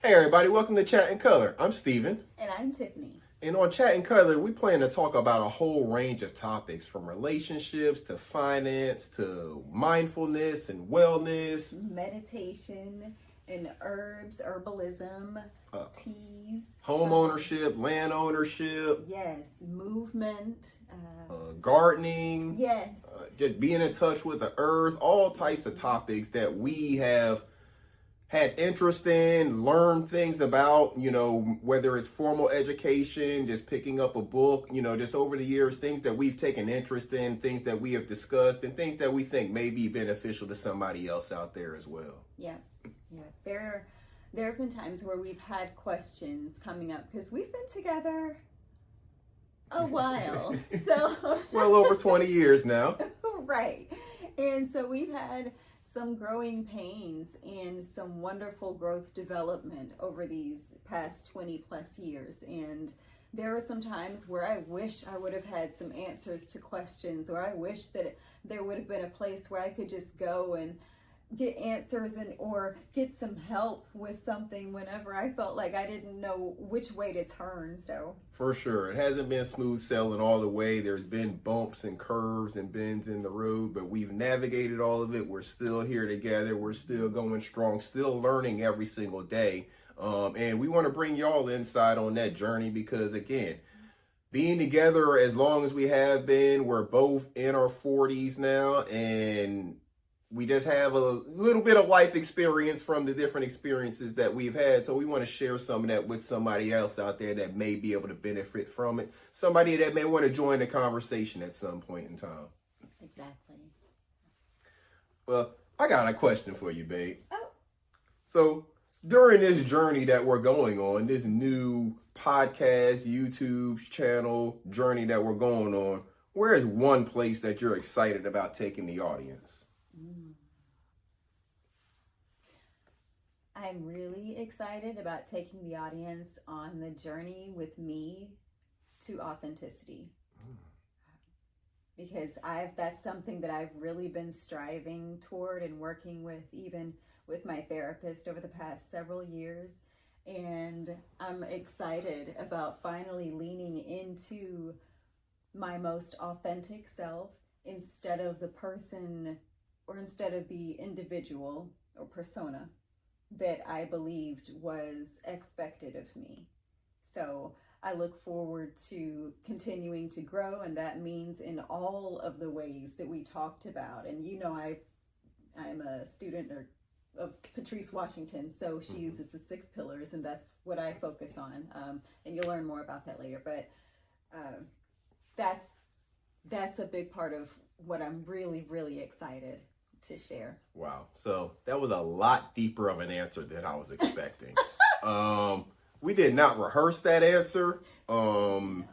Hey everybody, welcome to Chat in Color. I'm Steven. And I'm Tiffany. And on Chat in Color, we plan to talk about a whole range of topics from relationships to finance to mindfulness and wellness, Meditation and herbs, herbalism, teas, home ownership, land ownership, yes, movement, gardening, yes, just being in touch with the earth, all types of topics that we have had interest in, learned things about, whether it's formal education, just picking up a book, just over the years, things that we've taken interest in, things that we have discussed, and things that we think may be beneficial to somebody else out there as well. Yeah. There have been times where we've had questions coming up because we've been together a while. So well over 20 years now. Right. And so we've had some growing pains and some wonderful growth development over these past 20 plus years. And there are some times where I wish I would have had some answers to questions, or I wish that there would have been a place where I could just go and get answers or get some help with something whenever I felt like I didn't know which way to turn. So for sure, it hasn't been smooth sailing all the way. There's been bumps and curves and bends in the road, but we've navigated all of it. We're still here together. We're still going strong, still learning every single day. And we want to bring y'all insight on that journey because, again, being together as long as we have been, we're both in our 40s now, and we just have a little bit of life experience from the different experiences that we've had. So we want to share some of that with somebody else out there that may be able to benefit from it. Somebody that may want to join the conversation at some point in time. Exactly. Well, I got a question for you, babe. Oh. So during this journey that we're going on, this new podcast, YouTube channel journey that we're going on, where is one place that you're excited about taking the audience? I'm really excited about taking the audience on the journey with me to authenticity. Because that's something that I've really been striving toward and working with, even with my therapist over the past several years. And I'm excited about finally leaning into my most authentic self instead of the person, or instead of the individual or persona that I believed was expected of me. So I look forward to continuing to grow, and that means in all of the ways that we talked about. And I'm a student of Patrice Washington, so she uses the 6 pillars, and that's what I focus on. And you'll learn more about that later. But that's a big part of what I'm really, really excited to share. Wow. So that was a lot deeper of an answer than I was expecting. We did not rehearse that answer. No.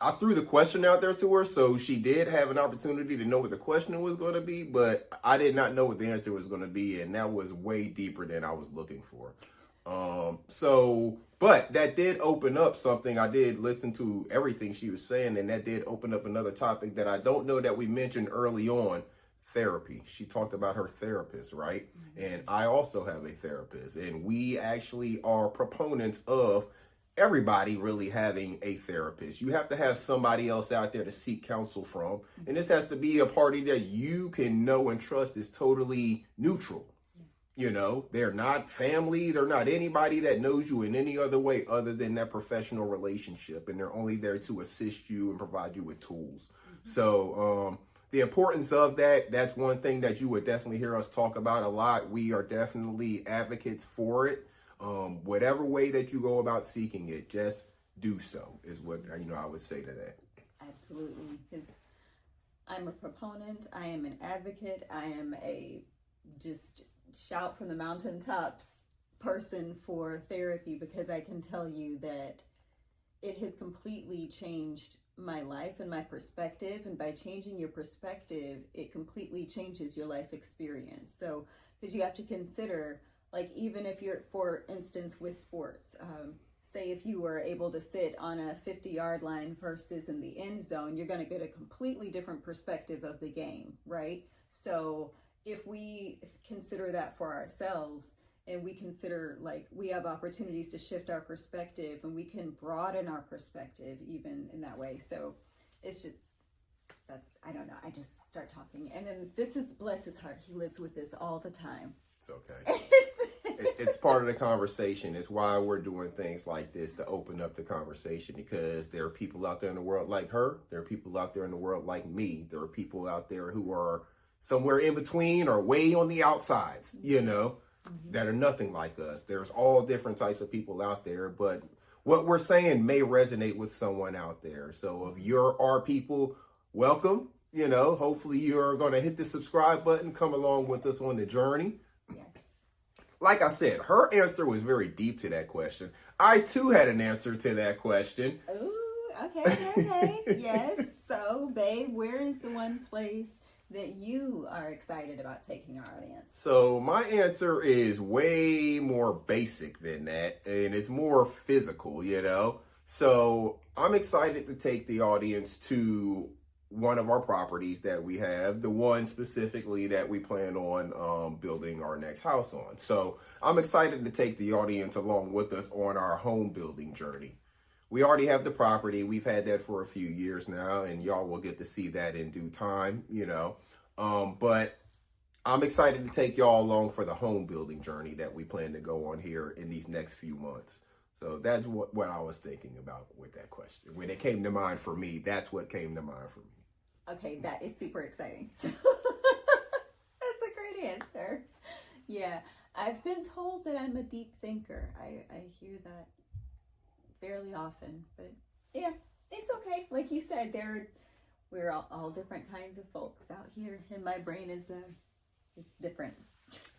I threw the question out there to her, so she did have an opportunity to know what the question was going to be, but I did not know what the answer was going to be, and that was way deeper than I was looking for. But that did open up something. I did listen to everything she was saying, and that did open up another topic that I don't know that we mentioned early on. Therapy. She talked about her therapist, right? Mm-hmm. And I also have a therapist, and we actually are proponents of everybody really having a therapist. You have to have somebody else out there to seek counsel from, and this has to be a party that you can know and trust is totally neutral. They're not family, they're not anybody that knows you in any other way other than that professional relationship, and they're only there to assist you and provide you with tools. Mm-hmm. So the importance of that's one thing that you would definitely hear us talk about a lot. We are definitely advocates for it. Whatever way that you go about seeking it, just do so is what I would say to that. Absolutely. Because I'm a proponent, I am an advocate, I am a just shout from the mountaintops person for therapy, because I can tell you that it has completely changed my life and my perspective. And by changing your perspective, it completely changes your life experience. So, because you have to consider, like, even if you're, for instance, with sports, say if you were able to sit on a 50-yard line versus in the end zone, you're going to get a completely different perspective of the game, right? So if we consider that for ourselves, and we consider like we have opportunities to shift our perspective, and we can broaden our perspective even in that way. So it's just, that's, I don't know, I just start talking, and then this is, bless his heart, he lives with this all the time. It's okay. It's part of the conversation. It's why we're doing things like this, to open up the conversation, because there are people out there in the world like her. There are people out there in the world like me. There are people out there who are somewhere in between or way on the outsides, that are nothing like us. There's all different types of people out there, but what we're saying may resonate with someone out there. So if you're our people, welcome. Hopefully you're going to hit the subscribe button, come along with us on the journey. Yes. Like I said, her answer was very deep to that question. I too had an answer to that question. Ooh, okay. Yes. So, babe, where is the one place that you are excited about taking our audience? So my answer is way more basic than that, and it's more physical, So I'm excited to take the audience to one of our properties that we have, the one specifically that we plan on building our next house on. So I'm excited to take the audience along with us on our home building journey. We already have the property. We've had that for a few years now, and y'all will get to see that in due time, But I'm excited to take y'all along for the home building journey that we plan to go on here in these next few months. So that's what I was thinking about with that question. When it came to mind for me, that's what came to mind for me. Okay, that is super exciting. That's a great answer. Yeah, I've been told that I'm a deep thinker. I hear that fairly often, but yeah, it's okay. Like you said, we're all different kinds of folks out here, and my brain is it's different.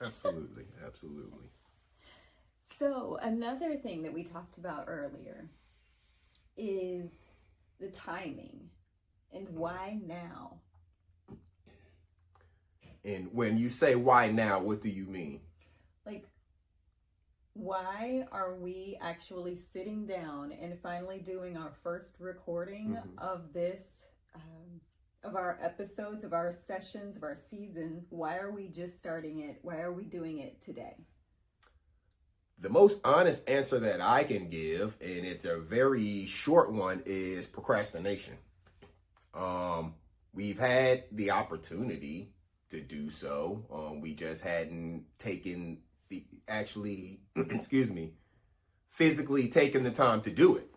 Absolutely. So another thing that we talked about earlier is the timing. And why now? And when you say why now, what do you mean? Like, why are we actually sitting down and finally doing our first recording of this, of our episodes, of our sessions, of our season? Why are we just starting it? Why are we doing it today? The most honest answer that I can give, and it's a very short one, is procrastination. We've had the opportunity to do so. We just hadn't taken physically taken the time to do it,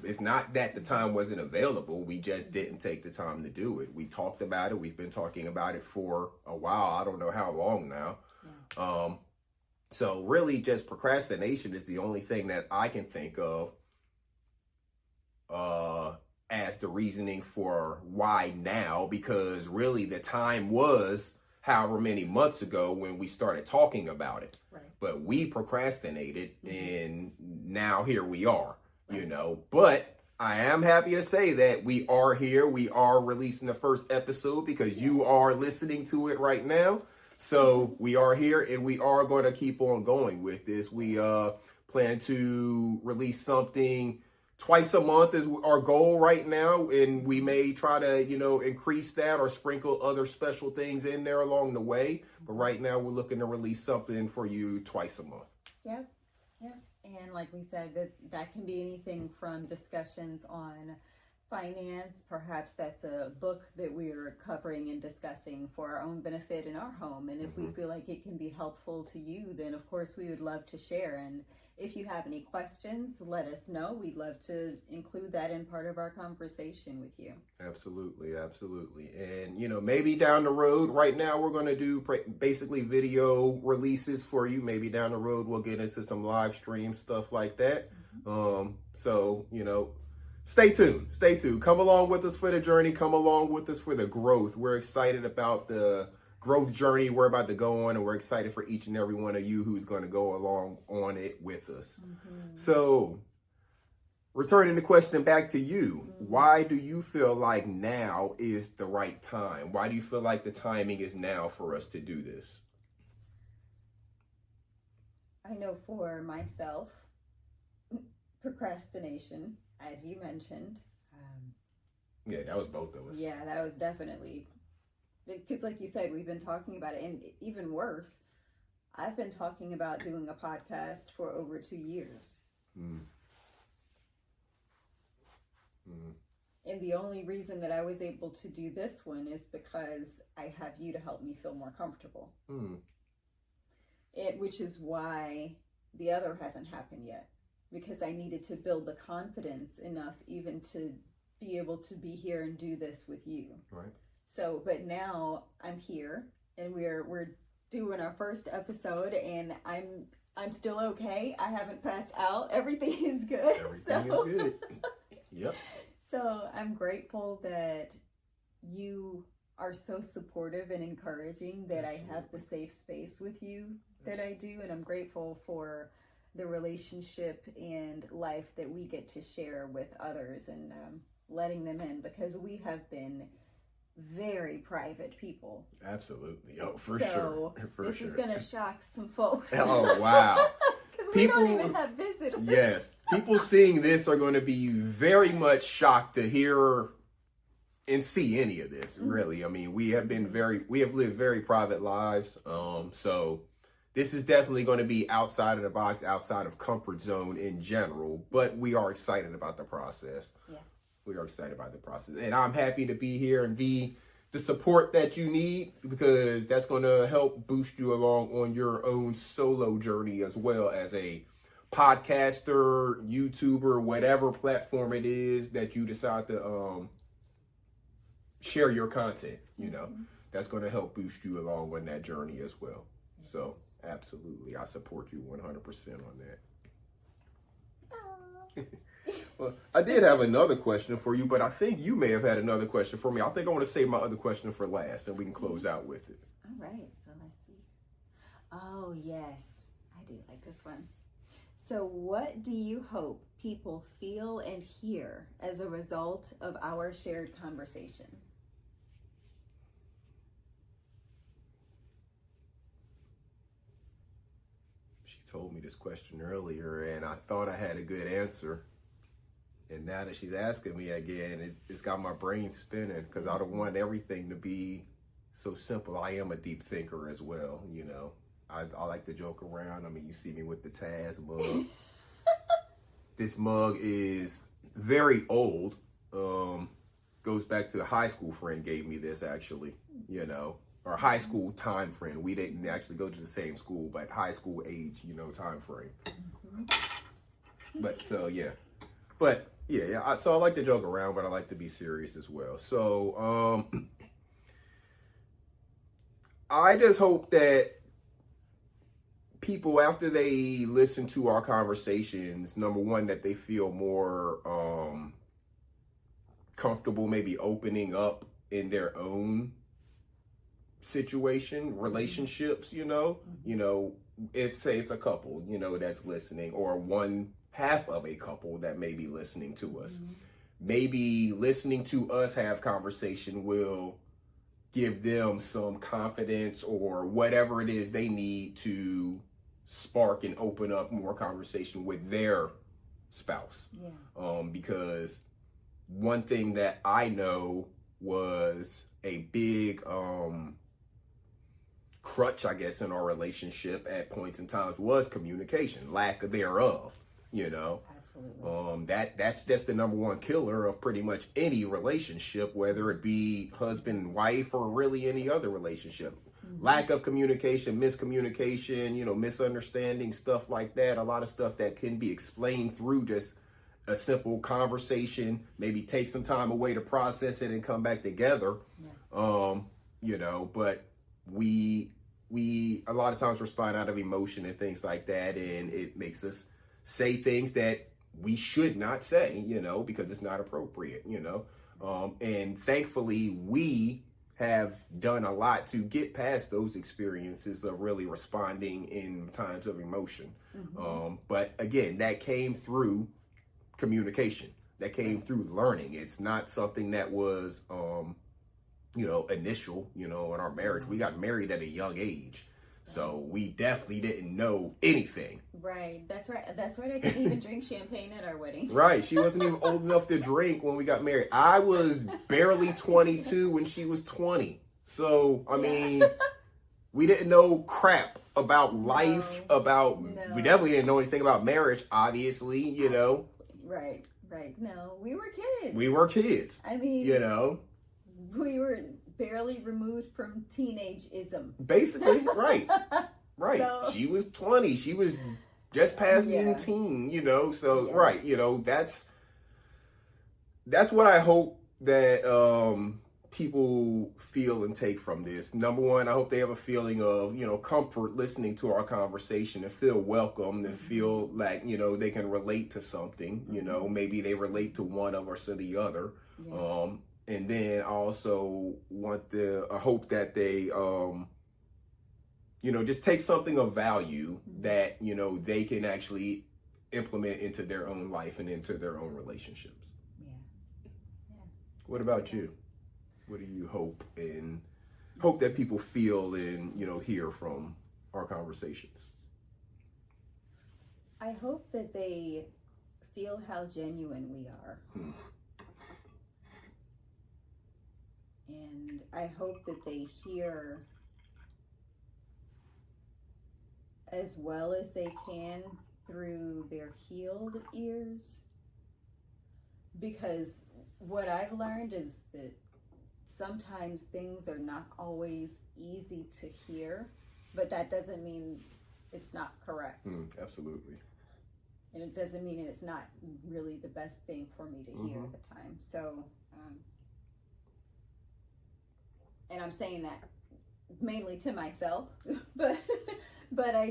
It's not that the time wasn't available. We just didn't take the time to do it. We talked about it. We've been talking about it for a while. I don't know how long now. Yeah. So really just procrastination is the only thing that I can think of, as the reasoning for why now, because really the time was however many months ago when we started talking about it. Right. But we procrastinated, and now here we are, But I am happy to say that we are here. We are releasing the first episode because you are listening to it right now. So we are here, and we are going to keep on going with this. We plan to release something twice a month is our goal right now, and we may try to, increase that or sprinkle other special things in there along the way. But right now, we're looking to release something for you twice a month. Yep. And like we said, that can be anything from discussions on finance. Perhaps that's a book that we are covering and discussing for our own benefit in our home. And if we feel like it can be helpful to you, then of course we would love to share. And if you have any questions, let us know. We'd love to include that in part of our conversation with you. Absolutely. And, maybe down the road, right now we're going to do basically video releases for you. Maybe down the road we'll get into some live stream stuff like that. So, stay tuned. Come along with us for the journey. Come along with us for the growth. We're excited about the growth journey we're about to go on, and we're excited for each and every one of you who's going to go along on it with us. So, returning the question back to you, why do you feel like now is the right time? Why do you feel like the timing is now for us to do this? I know for myself, procrastination, as you mentioned. Yeah, that was both of us. Yeah, that was definitely, because like you said, we've been talking about it, and even worse, I've been talking about doing a podcast for over 2 years. Mm. Mm. And the only reason that I was able to do this one is because I have you to help me feel more comfortable. Mm. Which is why the other hasn't happened yet. Because I needed to build the confidence enough even to be able to be here and do this with you. Right. So, but now I'm here and we're doing our first episode, and I'm still okay. I haven't passed out. Everything is good. Everything is good. Yep. So I'm grateful that you are so supportive and encouraging that Absolutely. I have the safe space with you that I do. And I'm grateful for the relationship and life that we get to share with others, and letting them in, because we have been very private people. Absolutely. Oh, for so sure. For this sure. is going to shock some folks. Oh, wow. Because we don't even have visitors. Yes. People seeing this are going to be very much shocked to hear and see any of this, really. I mean, we have lived very private lives. So this is definitely going to be outside of the box, outside of comfort zone in general, but we are excited about the process. Yeah. We are excited about the process. And I'm happy to be here and be the support that you need, because that's going to help boost you along on your own solo journey, as well as a podcaster, YouTuber, whatever platform it is that you decide to share your content, that's going to help boost you along on that journey as well. So absolutely, I support you 100% on that. Well, I did have another question for you, but I think you may have had another question for me. I think I want to save my other question for last, and we can close out with it. All right, so let's see. Oh, yes, I do like this one. So what do you hope people feel and hear as a result of our shared conversations? She told me this question earlier, and I thought I had a good answer. And now that she's asking me again, it's got my brain spinning, because I don't want everything to be so simple. I am a deep thinker as well, I like to joke around. I mean, you see me with the Taz mug. This mug is very old. Goes back to a high school friend gave me this, actually, or high school time friend. We didn't actually go to the same school, but high school age, time frame. But so, yeah. But yeah. So I like to joke around, but I like to be serious as well. So I just hope that people, after they listen to our conversations, number one, that they feel more comfortable, maybe opening up in their own situation, relationships, if say it's a couple, that's listening, or one half of a couple that may be listening to us. Maybe listening to us have conversation will give them some confidence or whatever it is they need to spark and open up more conversation with their spouse. Yeah. Because one thing that I know was a big crutch, I guess, in our relationship at points in times was communication, lack thereof. Absolutely. That's just the number one killer of pretty much any relationship, whether it be husband and wife or really any other relationship. Lack of communication, miscommunication, misunderstanding, stuff like that. A lot of stuff that can be explained through just a simple conversation, maybe take some time away to process it and come back together. Yeah. But we a lot of times respond out of emotion and things like that, and it makes us say things that we should not say, because it's not appropriate, and thankfully we have done a lot to get past those experiences of really responding in times of emotion. But again, that came through communication, that came through learning. It's not something that was, initial, in our marriage. We got married at a young age. So we definitely didn't know anything. Right. That's right. I couldn't even drink champagne at our wedding. Right. She wasn't even old enough to drink when we got married. I was barely 22 when she was 20. So, I mean, we didn't know crap about life, about we definitely didn't know anything about marriage, obviously, you know. Right. No, we were kids. I mean, you know, we were barely removed from teenageism. Basically, right. So, she was 20. She was just past being teen, you know. So, right, you know, that's what I hope that people feel and take from this. Number one, I hope they have a feeling of, you know, comfort listening to our conversation and feel welcome and feel like, you know, they can relate to something, you know, maybe they relate to one of us or the other. And then I also I hope that they, you know, just take something of value that, you know, they can actually implement into their own life and into their own relationships. What about you? What do you hope that people feel and, you know, hear from our conversations? I hope that they feel how genuine we are. And I hope that they hear as well as they can through their healed ears. Because what I've learned is that sometimes things are not always easy to hear, but that doesn't mean it's not correct. Absolutely. And it doesn't mean it's not really the best thing for me to hear at the time. So, and I'm saying that mainly to myself, but I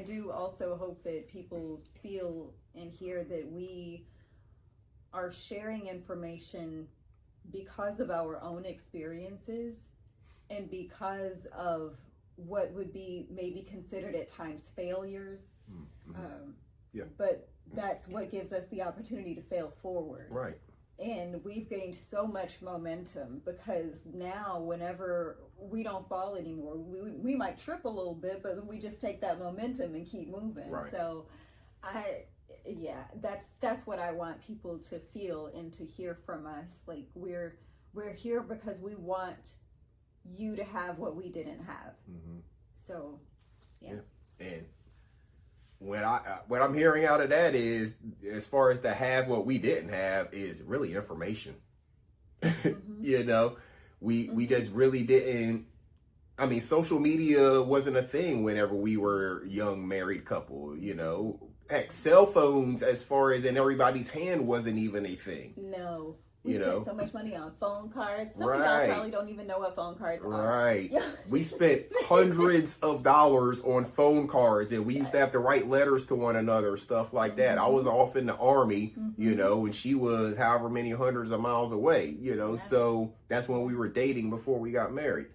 do also hope that people feel and hear that we are sharing information because of our own experiences and because of what would be maybe considered at times failures. But that's what gives us the opportunity to fail forward. Right. And we've gained so much momentum because now whenever we don't fall anymore, we might trip a little bit, but we just take that momentum and keep moving. Right. So that's what I want people to feel and to hear from us. Like we're here because we want you to have what we didn't have. So, And what I'm hearing out of that is, as far as to have what we didn't have, is really information. You know, we just really didn't. I mean, social media wasn't a thing whenever we were young married couple. You know, heck, cell phones, as far as in everybody's hand, wasn't even a thing. No. We spent so much money on phone cards. Some of y'all probably don't even know what phone cards are. Right. We spent hundreds of dollars on phone cards, and we used to have to write letters to one another, stuff like that. I was off in the Army, you know, and she was however many hundreds of miles away, you know, so that's when we were dating before we got married.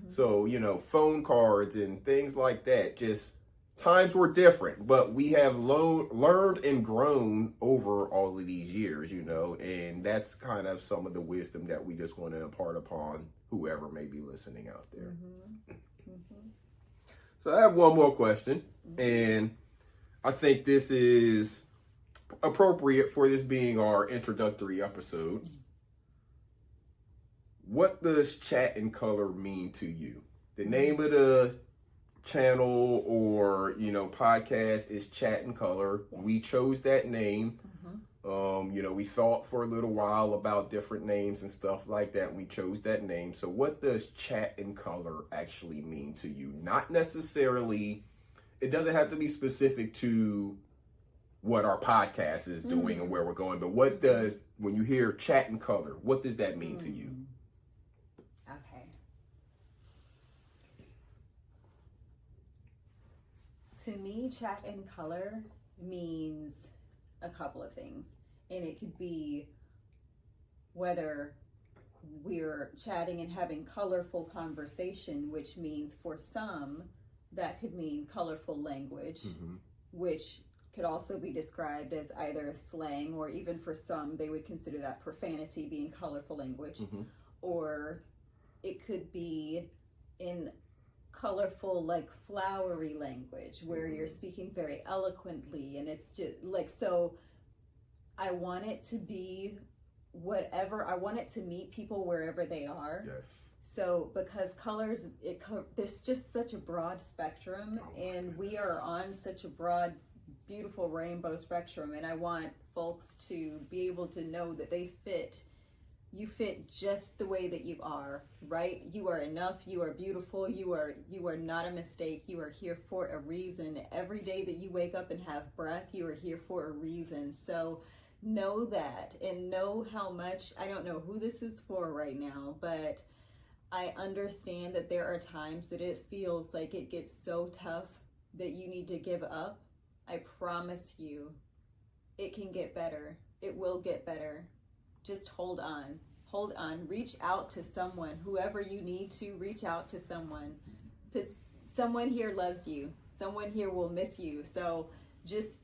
So, you know, phone cards and things like that, just times were different, but we have learned and grown over all of these years, you know, and that's kind of some of the wisdom that we just want to impart upon whoever may be listening out there. So I have one more question, and I think this is appropriate for this being our introductory episode. What does Chat in Color mean to you? The name of the channel or, you know, podcast is Chat in Color. We chose that name. You know, we thought for a little while about different names and stuff like that. We chose that name. So what does Chat in Color actually mean to you? Not necessarily, it doesn't have to be specific to what our podcast is doing and where we're going, but what does, when you hear Chat in Color, what does that mean to you? Okay. To me, Chat in Color means a couple of things. And it could be whether we're chatting and having colorful conversation, which means for some, that could mean colorful language, which could also be described as either slang, or even for some, they would consider that profanity being colorful language. Or it could be in colorful, like flowery language where you're speaking very eloquently, and it's just like, so I want it to be whatever, I want it to meet people wherever they are. So because colors, there's just such a broad spectrum, and we are on such a broad, beautiful rainbow spectrum, and I want folks to be able to know that you fit just the way that you are, right? You are enough, you are beautiful, you are not a mistake, you are here for a reason. Every day that you wake up and have breath, you are here for a reason. So know that, and know how much, I don't know who this is for right now, but I understand that there are times that it feels like it gets so tough that you need to give up. I promise you, it can get better. It will get better. Just hold on. Hold on. Reach out to someone. Whoever you need to, reach out to someone. Because someone here loves you. Someone here will miss you. So just,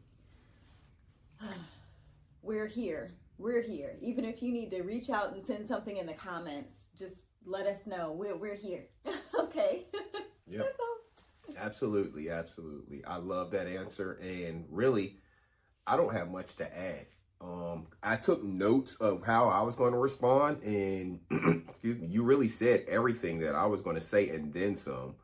we're here. We're here. Even if you need to reach out and send something in the comments, just let us know. We're here. Okay. Yep. That's all. Absolutely. Absolutely. I love that answer. And really, I don't have much to add. I took notes of how I was going to respond, and excuse me, you really said everything that I was going to say and then some.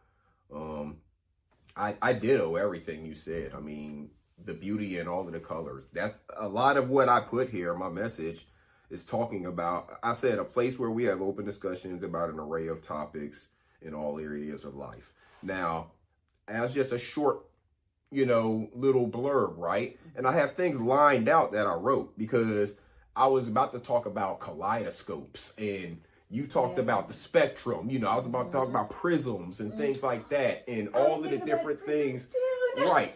I ditto everything you said. I mean, the beauty and all of the colors. That's a lot of what I put here. My message is talking about, I said, a place where we have open discussions about an array of topics in all areas of life. Now, as just a short, little blurb, right? And I have things lined out that I wrote because I was about to talk about kaleidoscopes, and you talked about the spectrum. I was about to talk about prisms and things like that, and all of the different things. Right.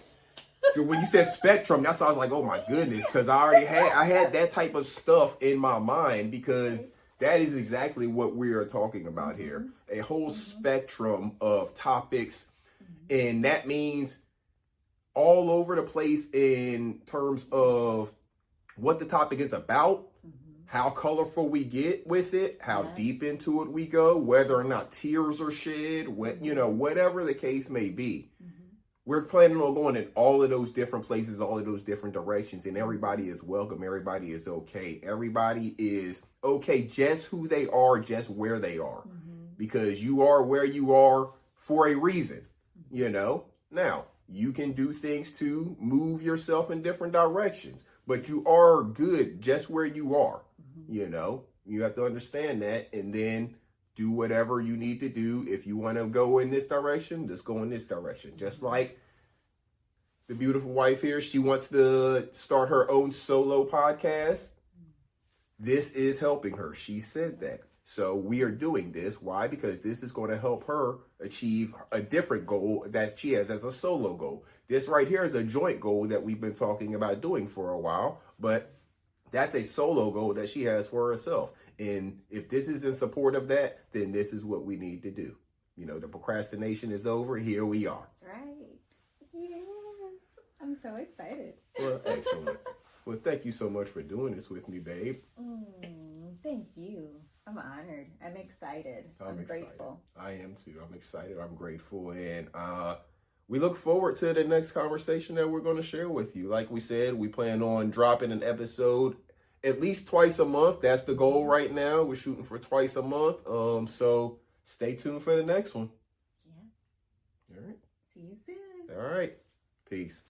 So when you said spectrum, that's why I was like, oh my goodness, because I had that type of stuff in my mind, because that is exactly what we are talking about here. A whole spectrum of topics, and that means all over the place in terms of what the topic is about, how colorful we get with it, how deep into it we go, whether or not tears are shed, whatever the case may be. We're planning on going in all of those different places, all of those different directions, and everybody is welcome. Everybody is okay. Everybody is okay just who they are, just where they are, because you are where you are for a reason, Now, you can do things to move yourself in different directions, but you are good just where you are, You have to understand that, and then do whatever you need to do. If you want to go in this direction, just go in this direction. Just like the beautiful wife here, she wants to start her own solo podcast. This is helping her. She said that. So we are doing this. Why? Because this is going to help her achieve a different goal that she has as a solo goal. This right here is a joint goal that we've been talking about doing for a while, but that's a solo goal that she has for herself. And if this is in support of that, then this is what we need to do. The procrastination is over. Here we are. That's right. Yes. I'm so excited. Well, excellent. Well, thank you so much for doing this with me, babe. Thank you. I'm honored. I'm excited. I'm grateful. I am too. I'm excited. I'm grateful. And we look forward to the next conversation that we're going to share with you. Like we said, we plan on dropping an episode at least twice a month. That's the goal right now. We're shooting for twice a month. So stay tuned for the next one. Yeah. All right. See you soon. All right. Peace.